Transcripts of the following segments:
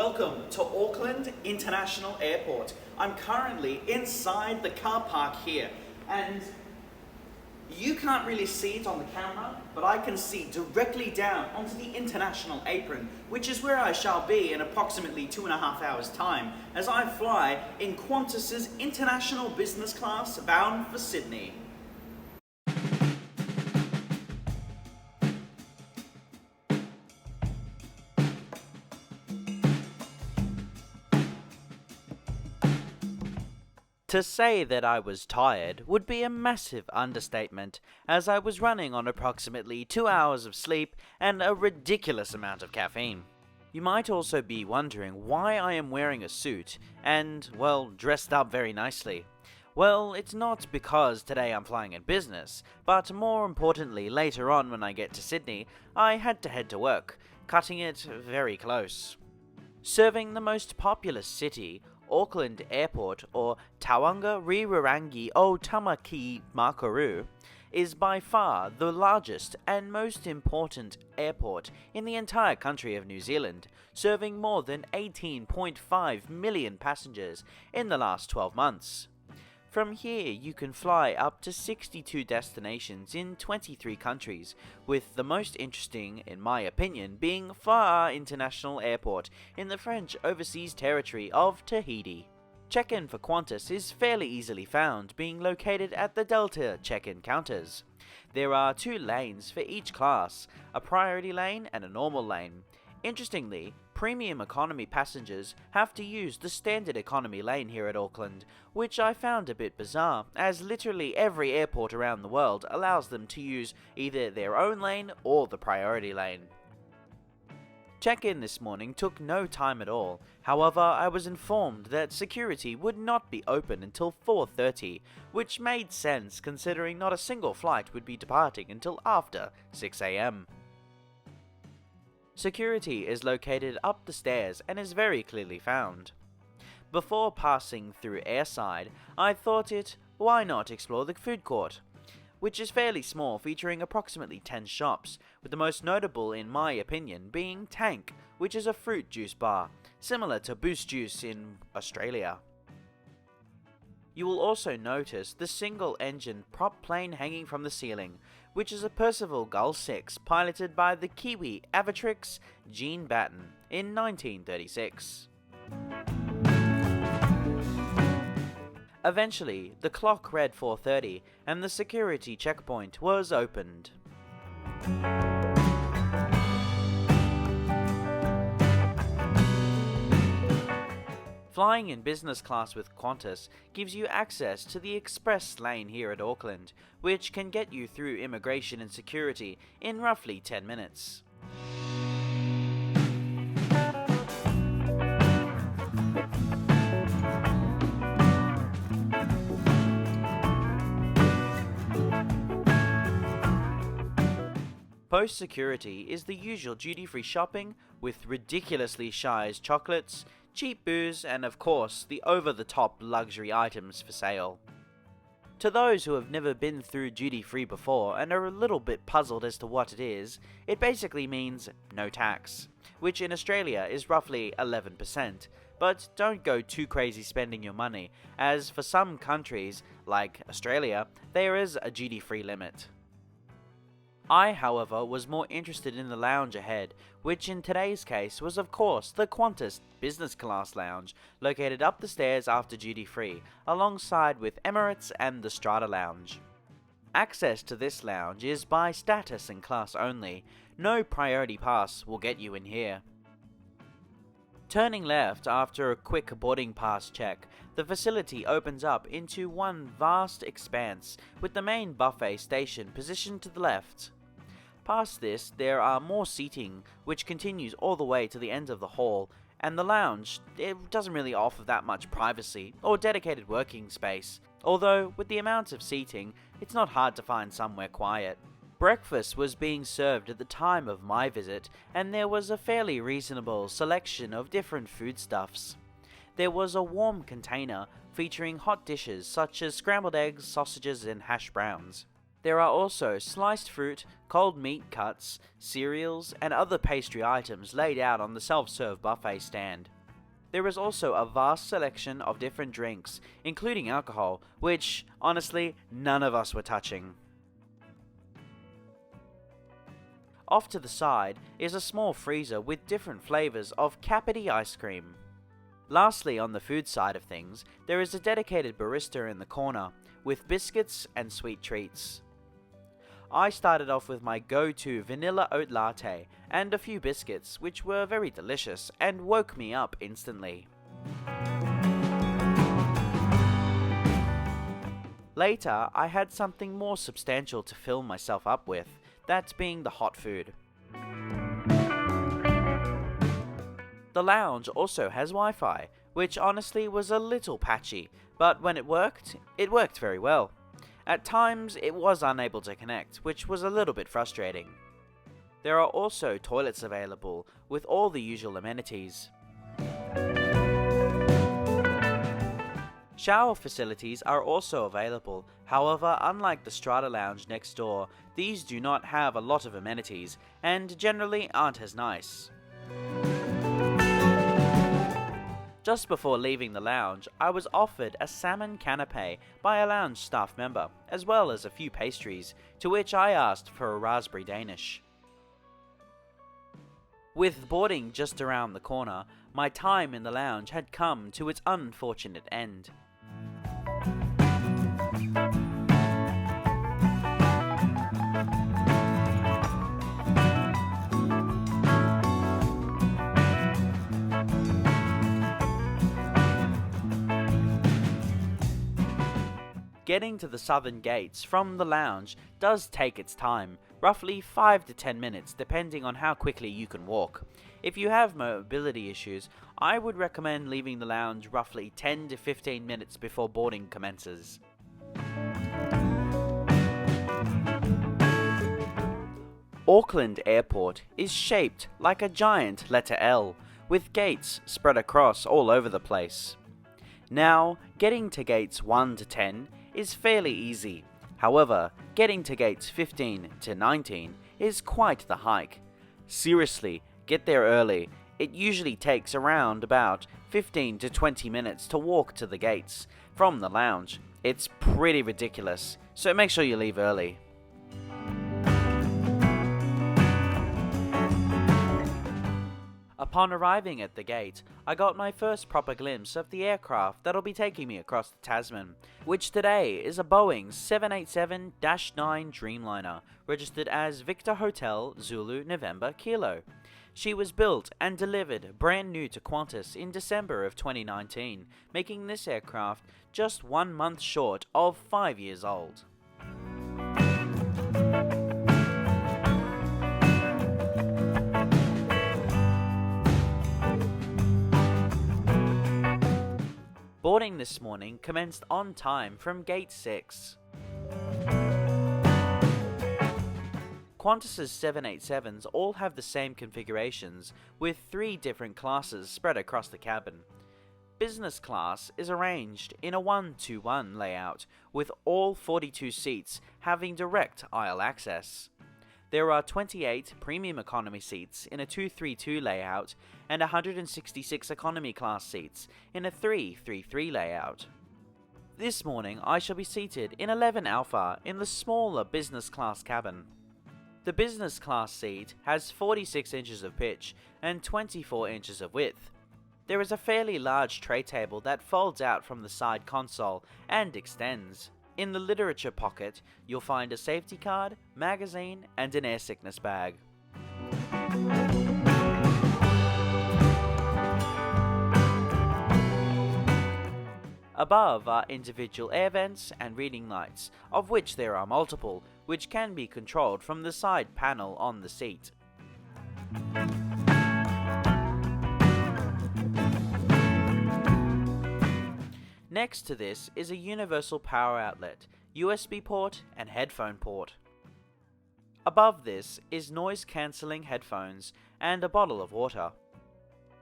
welcome to Auckland International Airport. I'm currently inside the car park here, and you can't really see it on the camera, but I can see directly down onto the international apron, which is where I shall be in approximately 2.5 hours' time as I fly in Qantas's international business class bound for Sydney. To say that I was tired would be a massive understatement, as I was running on approximately 2 hours of sleep and a ridiculous amount of caffeine. You might also be wondering why I am wearing a suit and, well, dressed up very nicely. Well, it's not because today I'm flying in business, but more importantly later on when I get to Sydney, I had to head to work, cutting it very close. Serving the most populous city, Auckland Airport, or Tauranga Rirarangi o Tamaki Makaru, is by far the largest and most important airport in the entire country of New Zealand, serving more than 18.5 million passengers in the last 12 months. From here, you can fly up to 62 destinations in 23 countries, with the most interesting, in my opinion, being Far International Airport in the French Overseas Territory of Tahiti. Check-in for Qantas is fairly easily found, being located at the Delta check-in counters. There are 2 lanes for each class, a priority lane and a normal lane. Interestingly, premium economy passengers have to use the standard economy lane here at Auckland, which I found a bit bizarre, as literally every airport around the world allows them to use either their own lane or the priority lane. Check-in this morning took no time at all. However, I was informed that security would not be open until 4:30, which made sense considering not a single flight would be departing until after 6 a.m. Security is located up the stairs and is very clearly found. Before passing through airside, I thought why not explore the food court, which is fairly small, featuring approximately 10 shops, with the most notable in my opinion being Tank, which is a fruit juice bar, similar to Boost Juice in Australia. You will also notice the single-engine prop plane hanging from the ceiling, which is a Percival Gull 6 piloted by the Kiwi aviatrix Jean Batten in 1936. Eventually, the clock read 4:30 and the security checkpoint was opened. Flying in business class with Qantas gives you access to the express lane here at Auckland, which can get you through immigration and security in roughly 10 minutes. Post-security is the usual duty-free shopping with ridiculously sized chocolates, cheap booze, and of course, the over-the-top luxury items for sale. To those who have never been through duty-free before and are a little bit puzzled as to what it is, it basically means no tax, which in Australia is roughly 11%. But don't go too crazy spending your money, as for some countries, like Australia, there is a duty-free limit. I, however, was more interested in the lounge ahead, which in today's case was of course the Qantas Business Class Lounge, located up the stairs after duty free, alongside with Emirates and the Strata Lounge. Access to this lounge is by status and class only. No priority pass will get you in here. Turning left after a quick boarding pass check, the facility opens up into one vast expanse, with the main buffet station positioned to the left. Past this, there are more seating, which continues all the way to the end of the hall, and the lounge, it doesn't really offer that much privacy or dedicated working space, although with the amount of seating, it's not hard to find somewhere quiet. Breakfast was being served at the time of my visit, and there was a fairly reasonable selection of different foodstuffs. There was a warm container featuring hot dishes such as scrambled eggs, sausages, and hash browns. There are also sliced fruit, cold meat cuts, cereals, and other pastry items laid out on the self-serve buffet stand. There is also a vast selection of different drinks, including alcohol, which, honestly, none of us were touching. Off to the side is a small freezer with different flavors of Capity ice cream. Lastly, on the food side of things, there is a dedicated barista in the corner, with biscuits and sweet treats. I started off with my go-to vanilla oat latte and a few biscuits, which were very delicious and woke me up instantly. Later, I had something more substantial to fill myself up with, that being the hot food. The lounge also has Wi-Fi, which honestly was a little patchy, but when it worked very well. At times, it was unable to connect, which was a little bit frustrating. There are also toilets available, with all the usual amenities. Shower facilities are also available, however, unlike the Strata Lounge next door, these do not have a lot of amenities, and generally aren't as nice. Just before leaving the lounge, I was offered a salmon canapé by a lounge staff member, as well as a few pastries, to which I asked for a raspberry Danish. With boarding just around the corner, my time in the lounge had come to its unfortunate end. Getting to the southern gates from the lounge does take its time, roughly 5 to 10 minutes depending on how quickly you can walk. If you have mobility issues, I would recommend leaving the lounge roughly 10 to 15 minutes before boarding commences. Auckland Airport is shaped like a giant letter L, with gates spread across all over the place. Now, getting to gates 1 to 10 is fairly easy. However, getting to gates 15 to 19 is quite the hike. Seriously, get there early. It usually takes around about 15 to 20 minutes to walk to the gates from the lounge. It's pretty ridiculous, so make sure you leave early. Upon arriving at the gate, I got my first proper glimpse of the aircraft that'll be taking me across the Tasman, which today is a Boeing 787-9 Dreamliner, registered as Victor Hotel Zulu November Kilo. She was built and delivered brand new to Qantas in December of 2019, making this aircraft just 1 month short of 5 years old. Boarding this morning commenced on time from Gate 6. Qantas's 787s all have the same configurations, with 3 different classes spread across the cabin. Business class is arranged in a 1-to-1 layout, with all 42 seats having direct aisle access. There are 28 premium economy seats in a 232 layout and 166 economy class seats in a 333 layout. This morning I shall be seated in 11 Alpha in the smaller business class cabin. The business class seat has 46 inches of pitch and 24 inches of width. There is a fairly large tray table that folds out from the side console and extends. In the literature pocket, you'll find a safety card, magazine, and an air sickness bag. Above are individual air vents and reading lights, of which there are multiple, which can be controlled from the side panel on the seat. Next to this is a universal power outlet, USB port and headphone port. Above this is noise-cancelling headphones and a bottle of water.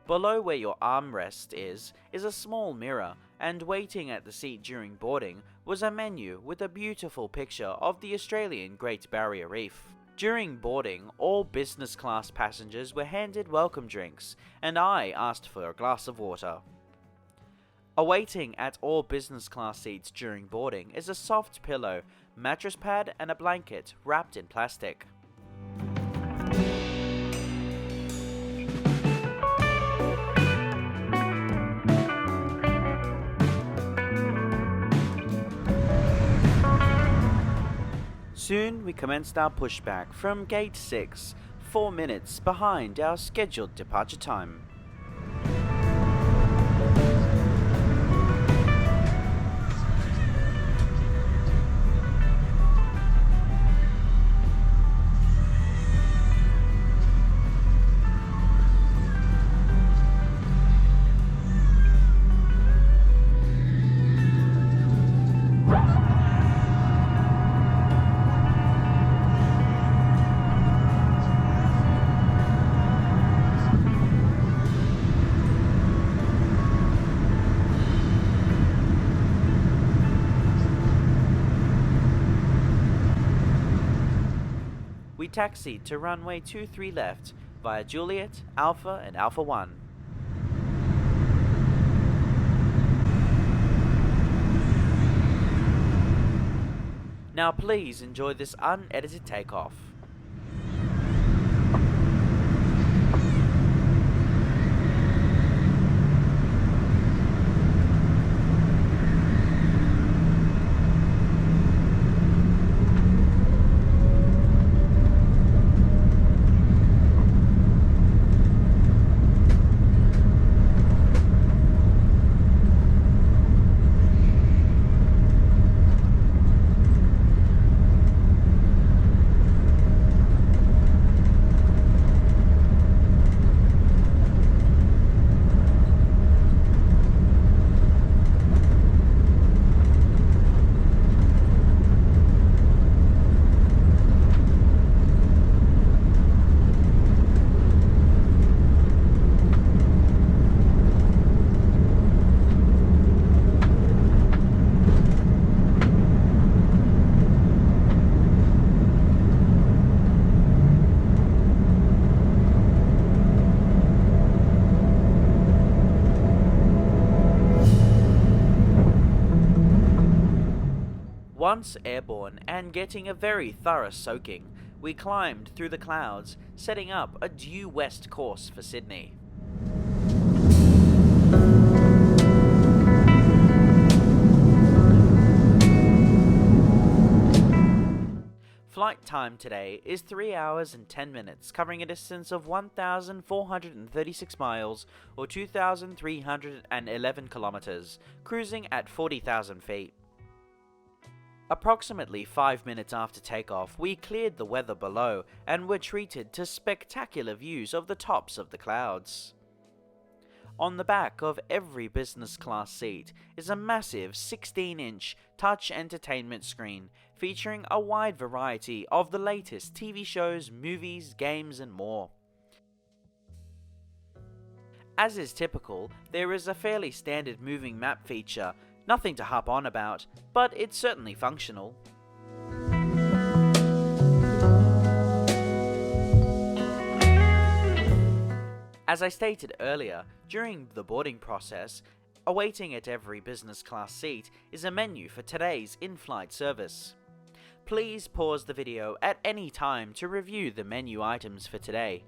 Below where your armrest is a small mirror, and waiting at the seat during boarding was a menu with a beautiful picture of the Australian Great Barrier Reef. During boarding, all business class passengers were handed welcome drinks, and I asked for a glass of water. Awaiting at all business class seats during boarding is a soft pillow, mattress pad, and a blanket wrapped in plastic. Soon we commenced our pushback from Gate 6, 4 minutes behind our scheduled departure time. We taxied to runway 23 left via Juliet, Alpha and Alpha 1. Now please enjoy this unedited takeoff. Once airborne and getting a very thorough soaking, we climbed through the clouds, setting up a due west course for Sydney. Flight time today is 3 hours and 10 minutes, covering a distance of 1,436 miles or 2,311 kilometers, cruising at 40,000 feet. Approximately 5 minutes after takeoff, we cleared the weather below and were treated to spectacular views of the tops of the clouds. On the back of every business class seat is a massive 16-inch touch entertainment screen featuring a wide variety of the latest TV shows, movies, games, and more. As is typical, there is a fairly standard moving map feature. Nothing to harp on about, but it's certainly functional. As I stated earlier, during the boarding process, awaiting at every business class seat is a menu for today's in-flight service. Please pause the video at any time to review the menu items for today.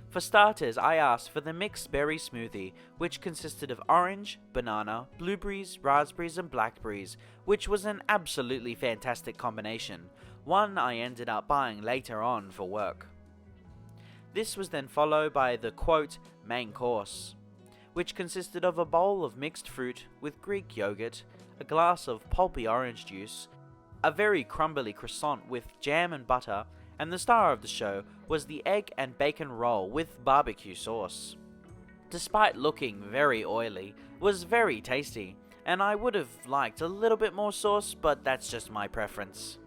For starters, I asked for the mixed berry smoothie, which consisted of orange, banana, blueberries, raspberries and blackberries, which was an absolutely fantastic combination, one I ended up buying later on for work. This was then followed by the quote, main course, which consisted of a bowl of mixed fruit with Greek yogurt, a glass of pulpy orange juice, a very crumbly croissant with jam and butter, and the star of the show was the egg and bacon roll with barbecue sauce. Despite looking very oily, it was very tasty, and I would have liked a little bit more sauce, but that's just my preference.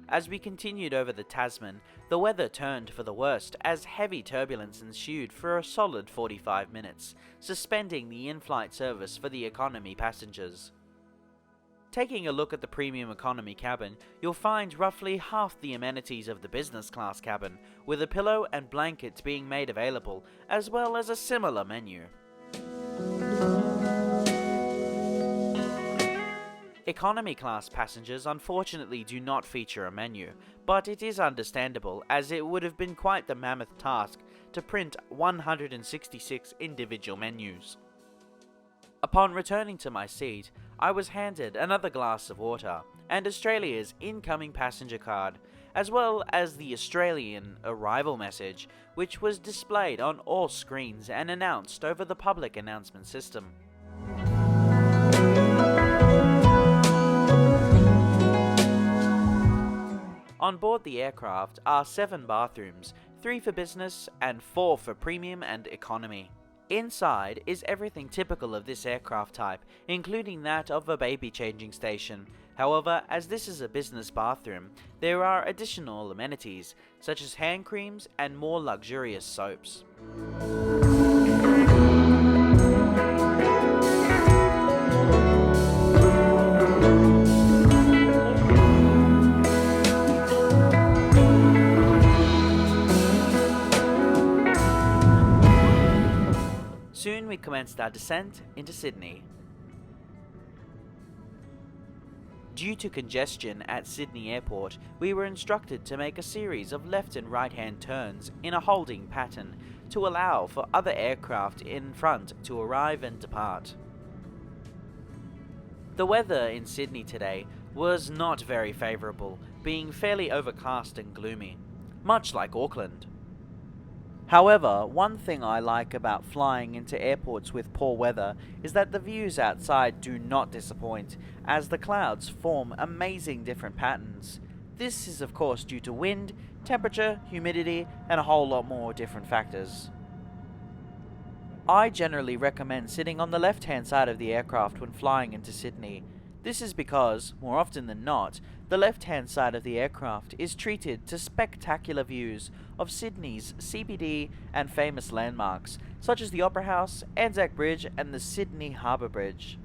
As we continued over the Tasman, the weather turned for the worst as heavy turbulence ensued for a solid 45 minutes, suspending the in-flight service for the economy passengers. Taking a look at the premium economy cabin, you'll find roughly half the amenities of the business class cabin, with a pillow and blankets being made available, as well as a similar menu. Economy class passengers unfortunately do not feature a menu, but it is understandable as it would have been quite the mammoth task to print 166 individual menus. Upon returning to my seat, I was handed another glass of water and Australia's incoming passenger card, as well as the Australian arrival message, which was displayed on all screens and announced over the public announcement system. On board the aircraft are 7 bathrooms, 3 for business and 4 for premium and economy. Inside is everything typical of this aircraft type, including that of a baby changing station. However, as this is a business bathroom, there are additional amenities, such as hand creams and more luxurious soaps. Soon we commenced our descent into Sydney. Due to congestion at Sydney Airport, we were instructed to make a series of left and right-hand turns in a holding pattern to allow for other aircraft in front to arrive and depart. The weather in Sydney today was not very favourable, being fairly overcast and gloomy, much like Auckland. However, one thing I like about flying into airports with poor weather is that the views outside do not disappoint, as the clouds form amazing different patterns. This is of course due to wind, temperature, humidity, and a whole lot more different factors. I generally recommend sitting on the left-hand side of the aircraft when flying into Sydney. This is because, more often than not, the left-hand side of the aircraft is treated to spectacular views of Sydney's CBD and famous landmarks, such as the Opera House, Anzac Bridge, and the Sydney Harbour Bridge.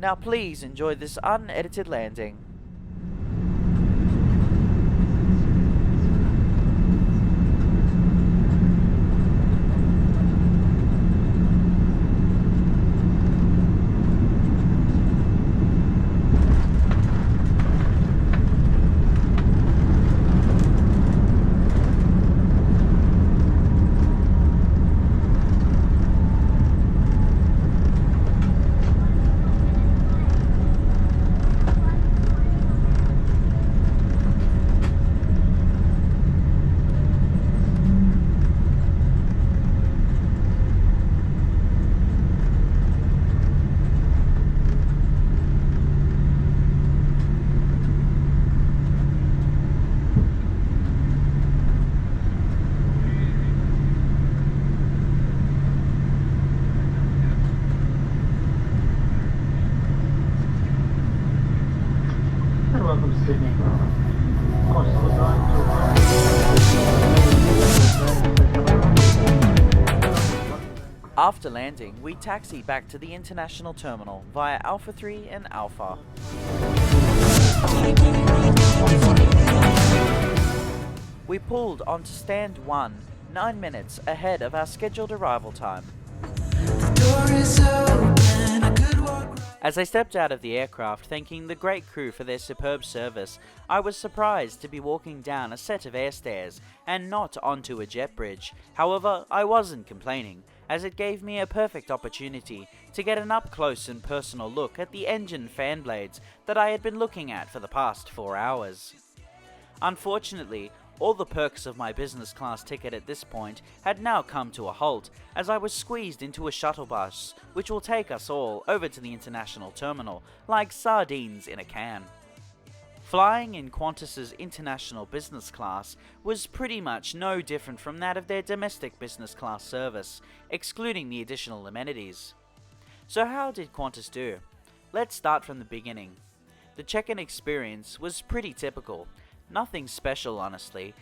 Now please enjoy this unedited landing. Welcome to Sydney. After landing, we taxi back to the international terminal via Alpha 3 and Alpha. We pulled onto stand 1, 9 minutes ahead of our scheduled arrival time. As I stepped out of the aircraft thanking the great crew for their superb service, I was surprised to be walking down a set of air stairs and not onto a jet bridge. However, I wasn't complaining, as it gave me a perfect opportunity to get an up-close and personal look at the engine fan blades that I had been looking at for the past 4 hours. Unfortunately, All the perks of my business class ticket at this point had now come to a halt, as I was squeezed into a shuttle bus, which will take us all over to the international terminal, like sardines in a can. Flying in Qantas's international business class was pretty much no different from that of their domestic business class service, excluding the additional amenities. So how did Qantas do? Let's start from the beginning. The check-in experience was pretty typical. Nothing special, honestly.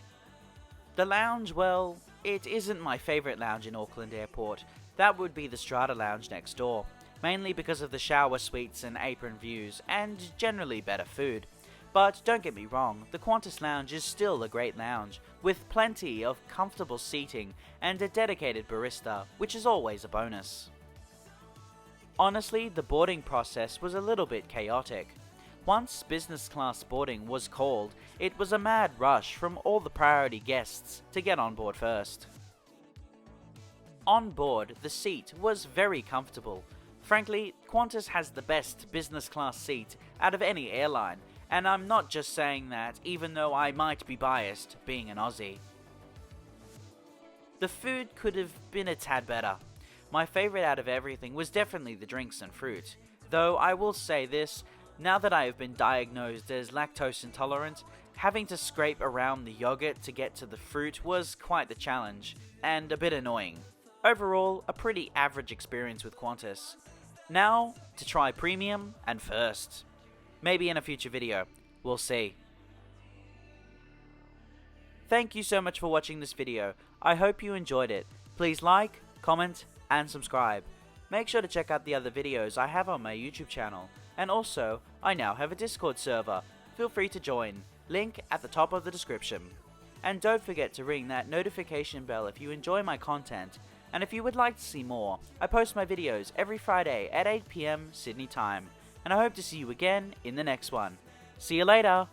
The lounge, well, it isn't my favourite lounge in Auckland Airport. That would be the Strata Lounge next door, mainly because of the shower suites and apron views, and generally better food. But don't get me wrong, the Qantas Lounge is still a great lounge, with plenty of comfortable seating and a dedicated barista, which is always a bonus. Honestly, the boarding process was a little bit chaotic. Once business class boarding was called, it was a mad rush from all the priority guests to get on board first. On board, the seat was very comfortable. Frankly, Qantas has the best business class seat out of any airline, and I'm not just saying that even though I might be biased, being an Aussie. The food could have been a tad better. My favourite out of everything was definitely the drinks and fruit, though I will say this, now that I have been diagnosed as lactose intolerant, having to scrape around the yogurt to get to the fruit was quite the challenge, and a bit annoying. Overall, a pretty average experience with Qantas. Now, to try premium and first. Maybe in a future video, we'll see. Thank you so much for watching this video. I hope you enjoyed it. Please like, comment, and subscribe. Make sure to check out the other videos I have on my YouTube channel. And also, I now have a Discord server. Feel free to join. Link at the top of the description. And don't forget to ring that notification bell if you enjoy my content. And if you would like to see more, I post my videos every Friday at 8 PM Sydney time. And I hope to see you again in the next one. See you later!